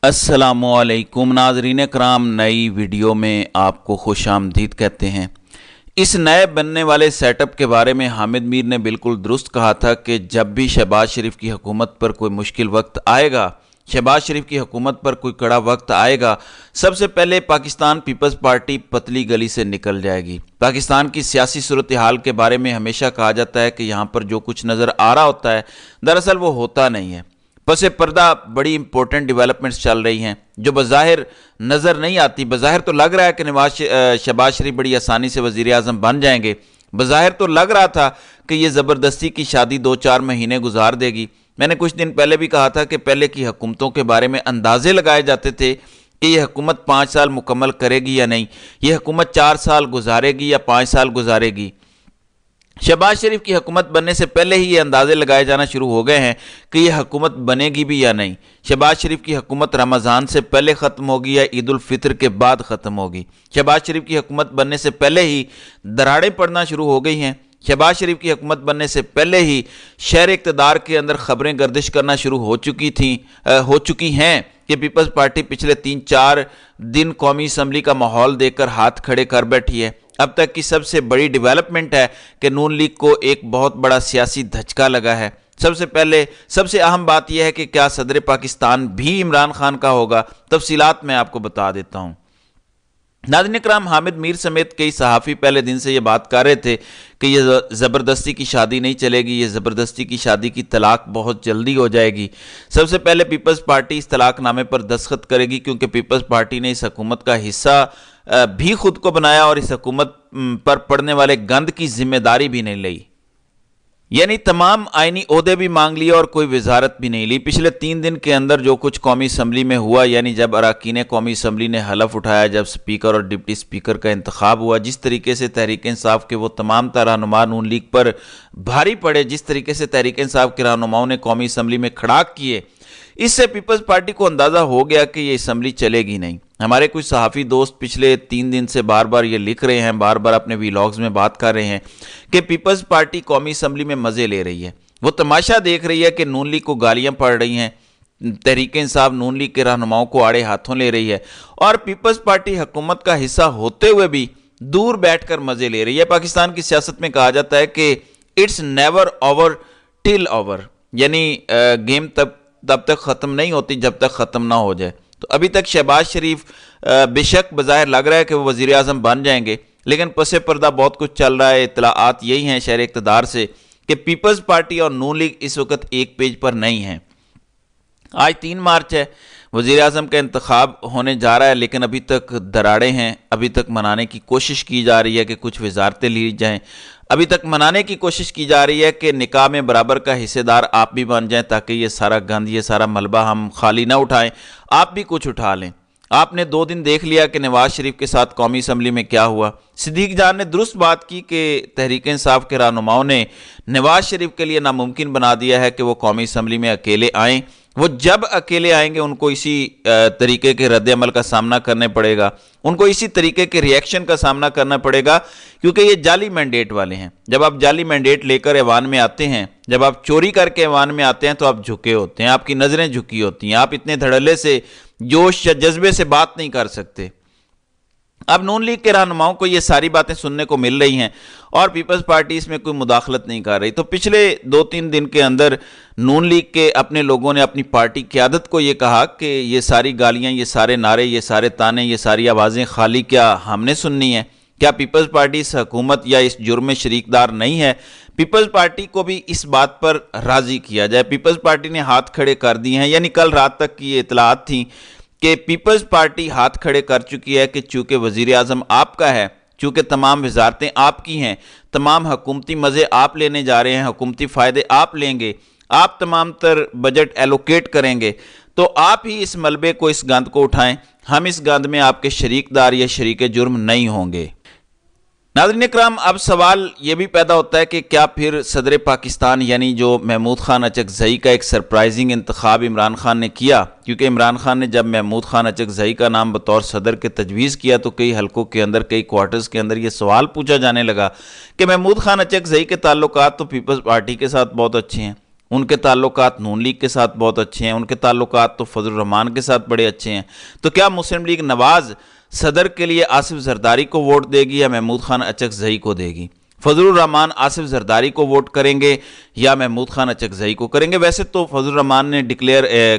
अस्सलामुअलैकुम नाज़रीन कराम, नई वीडियो में आपको खुश आमदीद कहते हैं। इस नए बनने वाले सेटअप के बारे में हामिद मीर ने बिल्कुल दुरुस्त कहा था कि जब भी शहबाज शरीफ की हुकूमत पर कोई मुश्किल वक्त आएगा, शहबाज शरीफ की हुकूमत पर कोई कड़ा वक्त आएगा, सबसे पहले पाकिस्तान पीपल्स पार्टी पतली गली से निकल जाएगी। पाकिस्तान की सियासी सूरत हाल के बारे में हमेशा कहा जाता है कि यहाँ पर जो कुछ नज़र आ रहा होता है दरअसल वो होता नहीं है। पसे पर्दा बड़ी इंपॉर्टेंट डेवलपमेंट्स चल रही हैं जो बज़ाहिर नज़र नहीं आती। बज़ाहिर तो लग रहा है कि शहबाज शरीफ बड़ी आसानी से वज़ीर आज़म बन जाएंगे। बज़ाहिर तो लग रहा था कि ये ज़बरदस्ती की शादी 2-4 महीने गुजार देगी। मैंने कुछ दिन पहले भी कहा था कि पहले की हुकूमतों के बारे में अंदाजे लगाए जाते थे कि ये हुकूमत 5 साल मुकम्मल करेगी या नहीं, ये हुकूमत 4 साल गुजारेगी या 5 साल गुजारेगी। शहबाज शरीफ की हुकूमत बनने से पहले ही ये अंदाजे लगाए जाना शुरू हो गए हैं कि ये हुकूमत बनेगी भी या नहीं। शहबाज शरीफ की हुकूमत रमज़ान से पहले ख़त्म होगी या ईद उल फितर के बाद ख़त्म होगी। शहबाज शरीफ की हुकूमत बनने से पहले ही दरारें पड़ना शुरू हो गई हैं। शहबाज शरीफ की हुकूमत बनने से पहले ही शहर इक़्तिदार के अंदर ख़बरें गर्दिश करना शुरू हो चुकी हैं कि पीपल्स पार्टी पिछले 3-4 दिन कौमी असम्बली का माहौल देखकर हाथ खड़े कर बैठी है। अब तक की सबसे बड़ी डेवलपमेंट है कि नून लीग को एक बहुत बड़ा सियासी धचका लगा है। सबसे पहले सबसे अहम बात यह है कि क्या सदर पाकिस्तान भी इमरान खान का होगा। तफसीलात मैं आपको बता देता हूँ। नाज़रीन कराम, हामिद मीर समेत कई सहाफ़ी पहले दिन से ये बात कर रहे थे कि ये ज़बरदस्ती की शादी नहीं चलेगी, ये ज़बरदस्ती की शादी की तलाक बहुत जल्दी हो जाएगी। सबसे पहले पीपल्स पार्टी इस तलाकनामे पर दस्तखत करेगी क्योंकि पीपल्स पार्टी ने इस हुकूमत का हिस्सा भी खुद को बनाया और इस हुकूमत पर पड़ने वाले गंद की जिम्मेदारी भी नहीं ली, यानी तमाम आइनी ओहदे भी मांग लिए और कोई वजारत भी नहीं ली। पिछले 3 दिन के अंदर जो कुछ कौमी असम्बली में हुआ, यानी जब अरकान कौमी असम्बली ने हलफ उठाया, जब स्पीकर और डिप्टी स्पीकर का इंतखाब हुआ, जिस तरीके से तहरीक इंसाफ के वो तमाम रहनुमा नून लीग पर भारी पड़े, जिस तरीके से तहरीक इंसाफ के रहनुमाओं ने कौमी असम्बली में खड़ाक किए, इससे पीपल्स पार्टी को अंदाज़ा हो गया कि ये असम्बली चलेगी नहीं। हमारे कुछ सहाफ़ी दोस्त पिछले 3 दिन से बार बार ये लिख रहे हैं, बार बार अपने वीलॉग्स में बात कर रहे हैं कि पीपल्स पार्टी कौमी असम्बली में मज़े ले रही है। वो तमाशा देख रही है कि नून लीग को गालियाँ पड़ रही हैं, तहरीक इंसाफ नून लीग के रहनुमाओं को आड़े हाथों ले रही है और पीपल्स पार्टी हुकूमत का हिस्सा होते हुए भी दूर बैठ कर मज़े ले रही है। पाकिस्तान की सियासत में कहा जाता है कि it's never over till over, यानी गेम तब तक ख़त्म नहीं होती जब तक ख़त्म ना हो जाए। तो अभी तक शहबाज शरीफ बेशक बज़ाहिर लग रहा है कि वो वज़ीर आज़म बन जाएंगे, लेकिन पसे पर्दा बहुत कुछ चल रहा है। इत्तलाआत यही हैं शहर इक़्तिदार से कि पीपल्स पार्टी और नून लीग इस वक्त एक पेज पर नहीं हैं। आज 3 मार्च है, वज़ीर आज़म का इंतखाब होने जा रहा है, लेकिन अभी तक दराड़े हैं। अभी तक मनाने की कोशिश की जा रही है कि कुछ वजारतें ली जाएँ। अभी तक मनाने की कोशिश की जा रही है कि निकाह में बराबर का हिस्सेदार आप भी बन जाएं ताकि ये सारा गंद, ये सारा मलबा हम खाली ना उठाएं, आप भी कुछ उठा लें। आपने 2 दिन देख लिया कि नवाज शरीफ के साथ कौमी असम्बली में क्या हुआ। सिद्दीक जान ने दुरुस्त बात की कि तहरीक इंसाफ के रहनुमाओं ने नवाज शरीफ के लिए नामुमकिन बना दिया है कि वो कौमी असम्बली में अकेले आएँ। वो जब अकेले आएंगे उनको इसी तरीके के रद्द अमल का सामना करने पड़ेगा, उनको इसी तरीके के रिएक्शन का सामना करना पड़ेगा, क्योंकि ये जाली मैंडेट वाले हैं। जब आप जाली मैंडेट लेकर ऐवान में आते हैं, जब आप चोरी करके ऐवान में आते हैं तो आप झुके होते हैं, आपकी नज़रें झुकी होती हैं, आप इतने धड़ल्ले से, जोश या जज्बे से बात नहीं कर सकते। अब नून लीग के रहनुमाओं को ये सारी बातें सुनने को मिल रही हैं और पीपल्स पार्टी इसमें कोई मुदाखलत नहीं कर रही। तो पिछले 2-3 दिन के अंदर नून लीग के अपने लोगों ने अपनी पार्टी क़यादत को ये कहा कि ये सारी गालियां, ये सारे नारे, ये सारे ताने, ये सारी आवाज़ें खाली क्या हमने सुननी है? क्या पीपल्स पार्टी इस हुकूमत या इस जुर्म में शरीकदार नहीं है? पीपल्स पार्टी को भी इस बात पर राज़ी किया जाए। पीपल्स पार्टी ने हाथ खड़े कर दिए हैं, यानी कल रात तक की ये इतलात थी कि पीपल्स पार्टी हाथ खड़े कर चुकी है कि चूँकि वज़ीर आज़म आपका है, चूँकि तमाम वजारतें आपकी हैं, तमाम हुकूमती मज़े आप लेने जा रहे हैं, हुकूमती फ़ायदे आप लेंगे, आप तमाम तर बजट एलोकेट करेंगे, तो आप ही इस मलबे को, इस गंद को उठाएं। हम इस गंद में आपके शरीकदार या शरीक जुर्म नहीं होंगे। नाज़रीन इकराम, अब सवाल ये भी पैदा होता है कि क्या फिर सदर पाकिस्तान यानी जो महमूद खान अचकज़ई का एक सरप्राइजिंग इंतखाब इमरान खान ने किया, क्योंकि इमरान खान ने जब महमूद खान अचकज़ई का नाम बतौर सदर के तजवीज़ किया तो कई हलकों के अंदर, कई क्वार्टर्स के अंदर ये सवाल पूछा जाने लगा कि महमूद खान अचकज़ई के ताल्लुकात तो पीपल्स पार्टी के साथ बहुत अच्छे हैं, ان کے تعلقات نون لیگ کے ساتھ بہت اچھے ہیں، ان کے تعلقات تو فضل الرحمان کے ساتھ بڑے اچھے ہیں، تو کیا مسلم لیگ نواز صدر کے لیے آصف زرداری کو ووٹ دے گی یا محمود خان اچکزئی کو دے گی؟ فضل الرحمان آصف زرداری کو ووٹ کریں گے یا محمود خان اچکزئی کو کریں گے؟ ویسے تو فضل الرحمان نے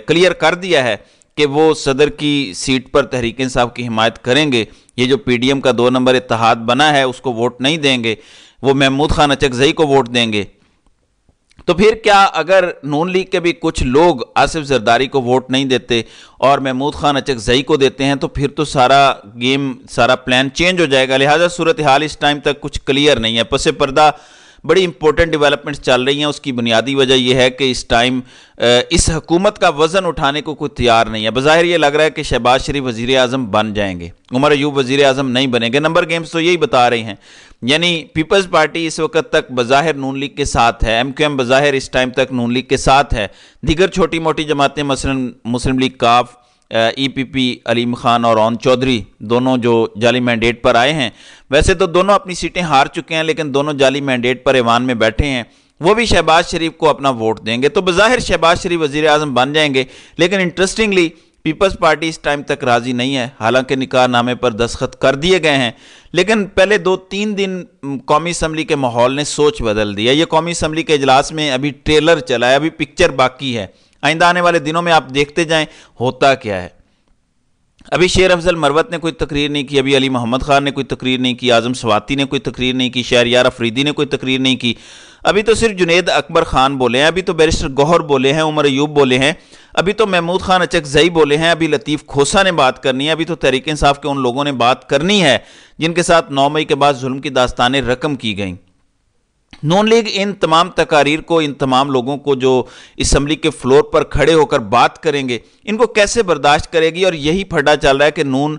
کلیئر کر دیا ہے کہ وہ صدر کی سیٹ پر تحریک انصاف کی حمایت کریں گے، یہ جو پی ڈی ایم کا 2 نمبر اتحاد بنا ہے اس کو ووٹ نہیں دیں گے، وہ محمود خان اچکزئی کو ووٹ دیں گے۔ تو پھر کیا اگر نون لیگ کے بھی کچھ لوگ آصف زرداری کو ووٹ نہیں دیتے اور محمود خان اچکزئی کو دیتے ہیں تو پھر تو سارا پلان چینج ہو جائے گا۔ لہٰذا صورتحال اس ٹائم تک کچھ کلیئر نہیں ہے، پس پردہ بڑی امپورٹنٹ ڈیولپمنٹس چل رہی ہیں۔ اس کی بنیادی وجہ یہ ہے کہ اس ٹائم اس حکومت کا وزن اٹھانے کو کوئی تیار نہیں ہے۔ بظاہر یہ لگ رہا ہے کہ شہباز شریف وزیر اعظم بن جائیں گے، عمر ایوب وزیر اعظم نہیں بنیں گے۔ نمبر گیمز تو یہی بتا رہے ہیں، یعنی پیپلز پارٹی اس وقت تک بظاہر نون لیگ کے ساتھ ہے، ایم کیو ایم بظاہر اس ٹائم تک نون لیگ کے ساتھ ہے، دیگر چھوٹی موٹی جماعتیں مثلا مسلم لیگ کاف، ای پی پی، علیم خان اور اون چودھری دونوں جو جعلی مینڈیٹ پر آئے ہیں، ویسے تو دونوں اپنی سیٹیں ہار چکے ہیں لیکن دونوں جعلی مینڈیٹ پر ایوان میں بیٹھے ہیں، وہ بھی شہباز شریف کو اپنا ووٹ دیں گے، تو بظاہر شہباز شریف وزیر اعظم بن جائیں گے۔ لیکن انٹرسٹنگلی پیپلز پارٹی اس ٹائم تک راضی نہیں ہے، حالانکہ نکاح نامے پر دستخط کر دیے گئے ہیں، لیکن پہلے 2-3 دن قومی اسمبلی کے ماحول نے سوچ بدل دیا۔ یہ قومی اسمبلی کے اجلاس میں ابھی ٹریلر چلا ہے، ابھی پکچر باقی ہے، آئندہ آنے والے دنوں میں آپ دیکھتے جائیں ہوتا کیا ہے۔ ابھی شیر افضل مروت نے کوئی تقریر نہیں کی، ابھی علی محمد خان نے کوئی تقریر نہیں کی، اعظم سواتی نے کوئی تقریر نہیں کی، شہریار افریدی نے کوئی تقریر نہیں کی، ابھی تو صرف جنید اکبر خان بولے ہیں، ابھی تو بیرسٹر گوہر بولے ہیں، عمر ایوب بولے ہیں، ابھی تو محمود خان اچکزئی بولے ہیں، ابھی لطیف کھوسا نے بات کرنی ہے، ابھی تو تحریک انصاف کے ان لوگوں نے بات کرنی ہے جن کے ساتھ 9 مئی کے بعد ظلم کی داستانیں رقم کی گئیں۔ نون لیگ ان تمام تقاریر کو، ان تمام لوگوں کو جو اسمبلی کے فلور پر کھڑے ہو کر بات کریں گے، ان کو کیسے برداشت کرے گی؟ اور یہی پھڈا چل رہا ہے کہ نون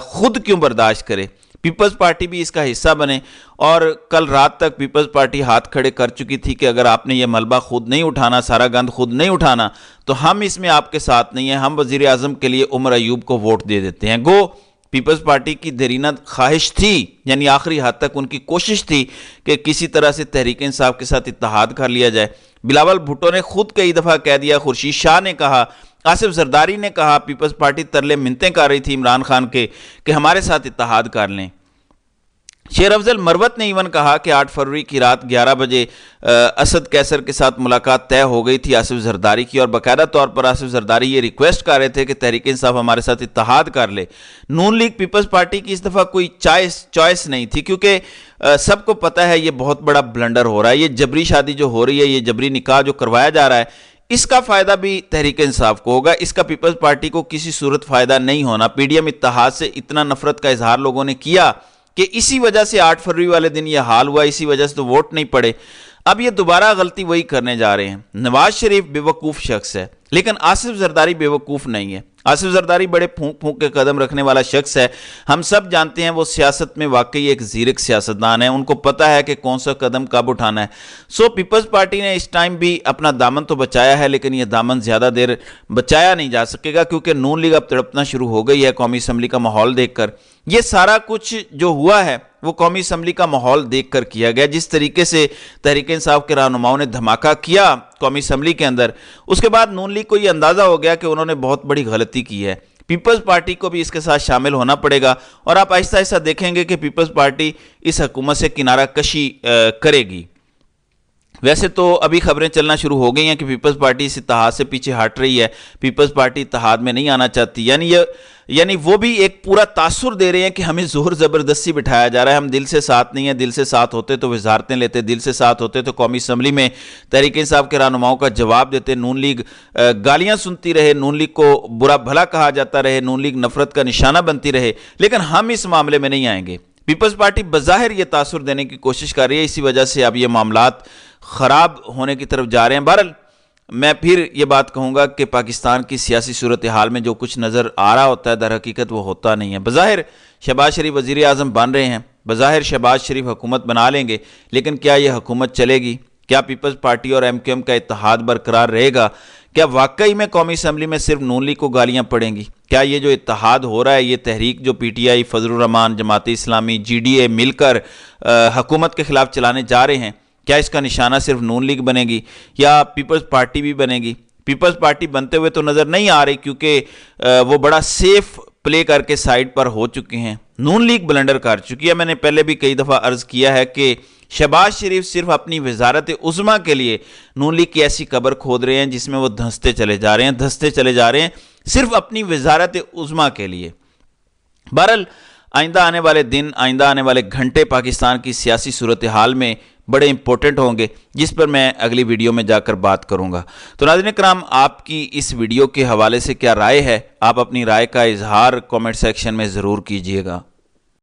خود کیوں برداشت کرے، پیپلز پارٹی بھی اس کا حصہ بنے۔ اور کل رات تک پیپلز پارٹی ہاتھ کھڑے کر چکی تھی کہ اگر آپ نے یہ ملبہ خود نہیں اٹھانا، سارا گند خود نہیں اٹھانا تو ہم اس میں آپ کے ساتھ نہیں ہیں، ہم وزیر اعظم کے لیے عمر ایوب کو ووٹ دے دیتے ہیں۔ گو پیپلز پارٹی کی دیرینہ خواہش تھی، یعنی آخری حد تک ان کی کوشش تھی کہ کسی طرح سے تحریک انصاف کے ساتھ اتحاد کر لیا جائے۔ بلاول بھٹو نے خود کئی دفعہ کہہ دیا، خورشید شاہ نے کہا، آصف زرداری نے کہا، پیپلز پارٹی ترلے منتیں کر رہی تھی عمران خان کے کہ ہمارے ساتھ اتحاد کر لیں۔ شیر افضل مروت نے ایون کہا کہ 8 فروری کی رات 11 بجے اسد کیسر کے ساتھ ملاقات طے ہو گئی تھی آصف زرداری کی، اور باقاعدہ طور پر آصف زرداری یہ ریکویسٹ کر رہے تھے کہ تحریک انصاف ہمارے ساتھ اتحاد کر لے۔ نون لیگ پیپلز پارٹی کی اس دفعہ کوئی چوائس نہیں تھی، کیونکہ سب کو پتہ ہے یہ بہت بڑا بلنڈر ہو رہا ہے، یہ جبری شادی جو ہو رہی ہے، یہ جبری نکاح جو کروایا جا رہا ہے، اس کا فائدہ بھی تحریک انصاف کو ہوگا، اس کا پیپلز پارٹی کو کسی صورت فائدہ نہیں ہونا۔ پی ڈی ایم اتحاد سے اتنا نفرت کا اظہار لوگوں نے کیا کہ اسی وجہ سے 8 فروری والے دن یہ حال ہوا، اسی وجہ سے تو ووٹ نہیں پڑے۔ اب یہ دوبارہ غلطی وہی کرنے جا رہے ہیں۔ نواز شریف بے وقوف شخص ہے لیکن آصف زرداری بے وقوف نہیں ہے۔ آصف زرداری بڑے پھونک پھونک کے قدم رکھنے والا شخص ہے، ہم سب جانتے ہیں وہ سیاست میں واقعی ایک زیرک سیاستدان ہے، ان کو پتہ ہے کہ کون سا قدم کب اٹھانا ہے۔ سو پیپلز پارٹی نے اس ٹائم بھی اپنا دامن تو بچایا ہے، لیکن یہ دامن زیادہ دیر بچایا نہیں جا سکے گا، کیونکہ نون لیگ اب تڑپنا شروع ہو گئی ہے قومی اسمبلی کا ماحول دیکھ کر۔ یہ سارا کچھ جو ہوا ہے وہ قومی اسمبلی کا ماحول دیکھ کر کیا گیا، جس طریقے سے تحریک انصاف کے رہنماؤں نے دھماکہ کیا قومی اسمبلی کے اندر، اس کے بعد نون لیگ کو یہ اندازہ ہو گیا کہ انہوں نے بہت بڑی غلطی کی ہے۔ پیپلز پارٹی کو بھی اس کے ساتھ شامل ہونا پڑے گا، اور آپ آہستہ آہستہ دیکھیں گے کہ پیپلز پارٹی اس حکومت سے کنارہ کشی کرے گی۔ ویسے تو ابھی خبریں چلنا شروع ہو گئی ہیں کہ پیپلز پارٹی اس اتحاد سے پیچھے ہٹ رہی ہے، پیپلز پارٹی اتحاد میں نہیں آنا چاہتی، یعنی وہ بھی ایک پورا تاثر دے رہے ہیں کہ ہمیں زور زبردستی بٹھایا جا رہا ہے، ہم دل سے ساتھ نہیں ہیں، دل سے ساتھ ہوتے تو وزارتیں لیتے، دل سے ساتھ ہوتے تو قومی اسمبلی میں تحریک انصاف کے رہنماؤں کا جواب دیتے، نون لیگ گالیاں سنتی رہے، نون لیگ کو برا بھلا کہا جاتا رہے، نون لیگ نفرت کا نشانہ بنتی رہے، لیکن ہم اس معاملے میں نہیں آئیں گے۔ پیپلز پارٹی بظاہر یہ تاثر دینے کی کوشش کر رہی ہے، اسی وجہ سے اب یہ معاملات خراب ہونے کی طرف جا رہے ہیں۔ بہرحال میں پھر یہ بات کہوں گا کہ پاکستان کی سیاسی صورتحال میں جو کچھ نظر آ رہا ہوتا ہے در حقیقت وہ ہوتا نہیں ہے۔ بظاہر شہباز شریف وزیر اعظم بن رہے ہیں، بظاہر شہباز شریف حکومت بنا لیں گے، لیکن کیا یہ حکومت چلے گی؟ کیا پیپلز پارٹی اور ایم کیو ایم کا اتحاد برقرار رہے گا؟ کیا واقعی میں قومی اسمبلی میں صرف نون لیگ کو گالیاں پڑیں گی؟ کیا یہ جو اتحاد ہو رہا ہے، یہ تحریک جو P T I, Fazal Rahman, Jamaat Islami, G D A مل کر حکومت کے خلاف چلانے جا رہے ہیں، क्या इसका निशाना सिर्फ नून लीग बनेगी या पीपल्स पार्टी भी बनेगी? पीपल्स पार्टी बनते हुए तो नज़र नहीं आ रही, क्योंकि वो बड़ा सेफ प्ले करके साइड पर हो चुके हैं। नून लीग ब्लंडर कर चुकी है। मैंने पहले भी कई दफ़ा अर्ज़ किया है कि शहबाज शरीफ सिर्फ अपनी वजारत उज़्मा के लिए नून लीग की ऐसी कब्र खोद रहे हैं जिसमें वो धंसते चले जा रहे हैं सिर्फ अपनी वजारत उज़्मा के लिए। बहरहाल आइंदा आने वाले दिन, आइंदा आने वाले घंटे पाकिस्तान की सियासी सूरत हाल में बड़े इंपॉर्टेंट होंगे, जिस पर मैं अगली वीडियो में जाकर बात करूंगा। तो नाज़रीन कराम, आपकी इस वीडियो के हवाले से क्या राय है? आप अपनी राय का इजहार कमेंट सेक्शन में ज़रूर कीजिएगा।